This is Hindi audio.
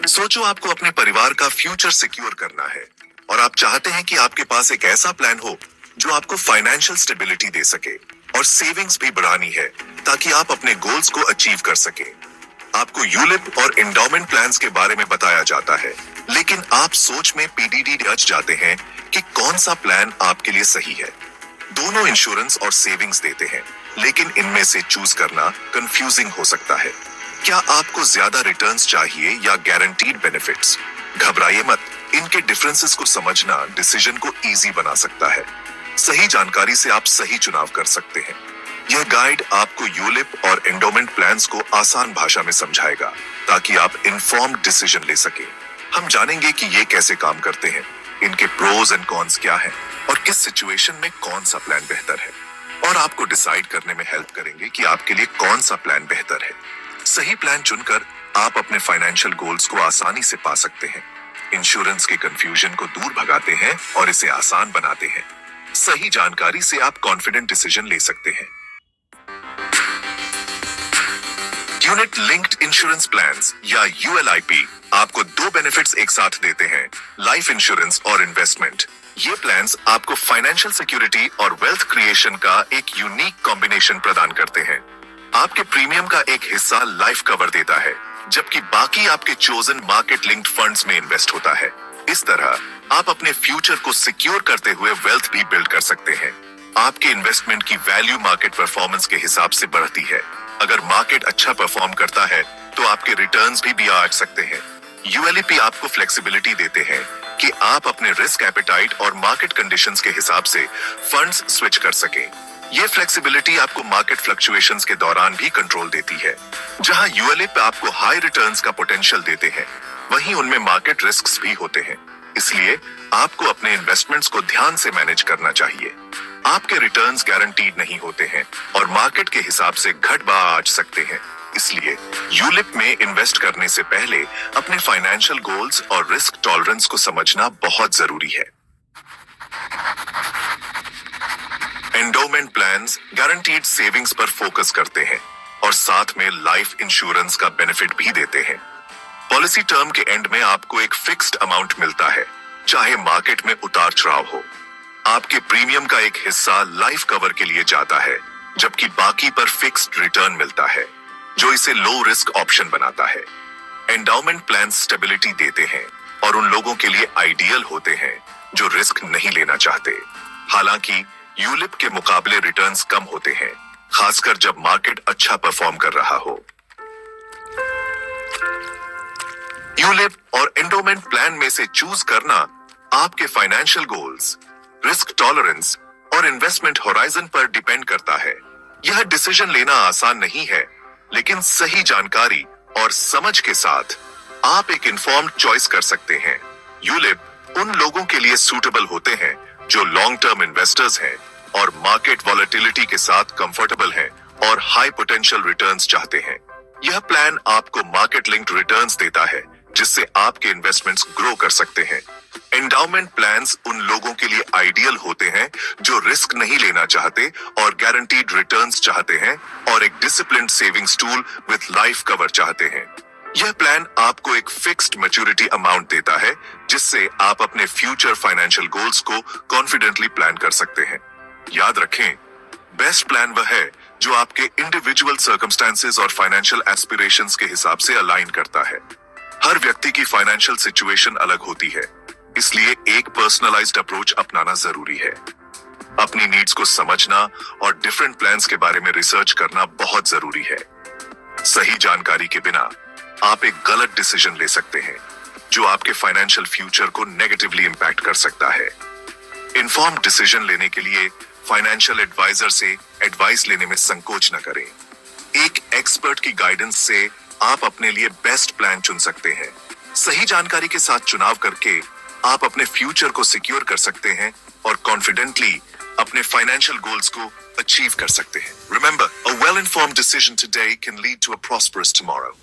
सोचो आपको अपने परिवार का फ्यूचर सिक्योर करना है और आप चाहते हैं कि आपके पास एक ऐसा प्लान हो जो आपको फाइनेंशियल स्टेबिलिटी दे सके और सेविंग्स भी बढ़ानी है ताकि आप अपने गोल्स को अचीव कर सके। आपको यूलिप और एंडोमेंट प्लान्स के बारे में बताया जाता है, लेकिन आप सोच में पीडीडी रच जाते हैं कि कौन सा प्लान आपके लिए सही है। दोनों इंश्योरेंस और सेविंग्स देते हैं, लेकिन इनमें से चूज करना कंफ्यूजिंग हो सकता है। क्या आपको ज्यादा रिटर्न्स चाहिए या गारंटीड बेनिफिट्स? घबराइए मत, इनके डिफरेंसेस को समझना डिसीजन को इजी बना सकता है। सही जानकारी से आप सही चुनाव कर सकते हैं। यह गाइड आपको यूलिप और एंडोमेंट प्लान्स को आसान भाषा में समझाएगा ताकि आप इन्फॉर्म्ड डिसीजन ले सके। हम जानेंगे कि ये कैसे काम करते हैं, इनके प्रोज एंड कॉन्स क्या हैं और किस सिचुएशन में कौन सा प्लान बेहतर है, और आपको डिसाइड करने में हेल्प करेंगे कि आपके लिए कौन सा प्लान बेहतर है। सही प्लान चुनकर आप अपने फाइनेंशियल गोल्स को आसानी से पा सकते हैं, इंश्योरेंस के कंफ्यूजन को दूर भगाते हैं और इसे आसान बनाते हैं। सही जानकारी से आप कॉन्फिडेंट डिसीजन ले सकते हैं। यूनिट लिंक्ड इंश्योरेंस प्लान्स या यूएलआईपी आपको दो बेनिफिट्स एक साथ देते हैं, लाइफ इंश्योरेंस और इन्वेस्टमेंट। ये प्लान्स आपको फाइनेंशियल सिक्योरिटी और वेल्थ क्रिएशन का एक यूनिक कॉम्बिनेशन प्रदान करते हैं। आपके प्रीमियम का एक हिस्सा लाइफ कवर देता है, जबकि बाकी आपके चोजन मार्केट लिंक्ड फंड्स में इन्वेस्ट होता है। इस तरह आप अपने फ्यूचर को सिक्योर करते हुए वेल्थ भी बिल्ड कर सकते हैं। आपके इन्वेस्टमेंट की वैल्यू मार्केट परफॉर्मेंस के हिसाब से बढ़ती है। अगर मार्केट अच्छा परफॉर्म करता है तो आपके रिटर्न्स भी आ सकते हैं। यूएलईपी आपको फ्लेक्सिबिलिटी देते हैं कि आप अपने रिस्क एपेटाइट और मार्केट कंडीशंस के हिसाब से फंड्स स्विच कर सकें। ये फ्लेक्सिबिलिटी आपको मार्केट फ्लक्चुएशंस के दौरान भी कंट्रोल देती है। जहां यूएलईप आपको हाई रिटर्न्स का पोटेंशियल देते हैं, वहीं उनमें मार्केट रिस्क्स भी होते हैं। इसलिए आपको अपने इन्वेस्टमेंट्स को ध्यान से मैनेज करना चाहिए। आपके रिटर्न्स गारंटीड नहीं होते हैं और मार्केट के हिसाब से घट बढ़ आ सकते हैं। इसलिए यूलिप में इन्वेस्ट करने से पहले अपने फाइनेंशियल गोल्स और रिस्क टॉलरेंस को समझना बहुत जरूरी है। एंडोमेंट प्लान्स गारंटीड सेविंग्स पर फोकस करते हैं और साथ में लाइफ इंश्योरेंस का बेनिफिट भी देते हैं। पॉलिसी टर्म के एंड में आपको एक फिक्स्ड अमाउंट मिलता है, चाहे मार्केट में उतार चढ़ाव हो। आपके प्रीमियम का एक हिस्सा लाइफ कवर के लिए जाता है, जबकि बाकी पर फिक्स्ड रिटर्न मिलता है, जो इसे लो रिस्क ऑप्शन बनाता है। एंडाउमेंट प्लान स्टेबिलिटी देते हैं और उन लोगों के लिए आइडियल होते हैं जो रिस्क नहीं लेना चाहते। हालांकि यूलिप के मुकाबले रिटर्न्स कम होते हैं, खासकर जब मार्केट अच्छा परफॉर्म कर रहा हो। यूलिप और एंडोमेंट प्लान में से चूज करना आपके फाइनेंशियल गोल्स, रिस्क टॉलरेंस और इन्वेस्टमेंट होराइजन पर डिपेंड करता है। यह डिसीजन लेना आसान नहीं है, लेकिन सही जानकारी और समझ के साथ आप एक इन्फॉर्म्ड चॉइस कर सकते हैं। यूलिप उन लोगों के लिए सूटेबल होते हैं जो लॉन्ग टर्म इन्वेस्टर्स हैं और मार्केट वॉलेटिलिटी के साथ कंफर्टेबल हैं और हाई पोटेंशियल रिटर्न्स चाहते हैं। यह प्लान आपको मार्केट लिंक्ड रिटर्न्स देता है, जिससे आपके इन्वेस्टमेंट्स ग्रो कर सकते हैं। एंडाउमेंट प्लान्स उन लोगों के लिए आइडियल होते हैं जो रिस्क नहीं लेना चाहते और गारंटीड रिटर्न्स चाहते हैं और एक disciplined savings tool with life cover चाहते हैं। यह प्लान आपको एक फिक्स्ड मैच्योरिटी अमाउंट देता है, जिससे आप अपने फ्यूचर फाइनेंशियल गोल्स को कॉन्फिडेंटली प्लान कर सकते हैं। याद रखें, बेस्ट प्लान वह है जो आपके इंडिविजुअल सर्कमस्टेंसेस और फाइनेंशियल एस्पिरेशंस के हिसाब से अलाइन करता है। हर व्यक्ति की फाइनेंशियल सिचुएशन अलग होती है, इसलिए एक पर्सनलाइज्ड अप्रोच अपनाना जरूरी है। अपनी नीड्स को समझना और डिफरेंट प्लान्स के बारे में रिसर्च करना बहुत जरूरी है। सही जानकारी के बिना आप एक गलत डिसीजन ले सकते हैं, जो आपके फाइनेंशियल फ्यूचर को नेगेटिवली इंपैक्ट कर सकता है। इन्फॉर्म्ड डिसीजन लेने के लिए फाइनेंशियल एडवाइजर से एडवाइस लेने में संकोच न करें। एक एक्सपर्ट की गाइडेंस से आप अपने लिए बेस्ट प्लान चुन सकते हैं। सही जानकारी के साथ चुनाव करके आप अपने फ्यूचर को सिक्योर कर सकते हैं और कॉन्फिडेंटली अपने फाइनेंशियल गोल्स को अचीव कर सकते हैं। Remember, a well informed decision today can lead to a prosperous tomorrow.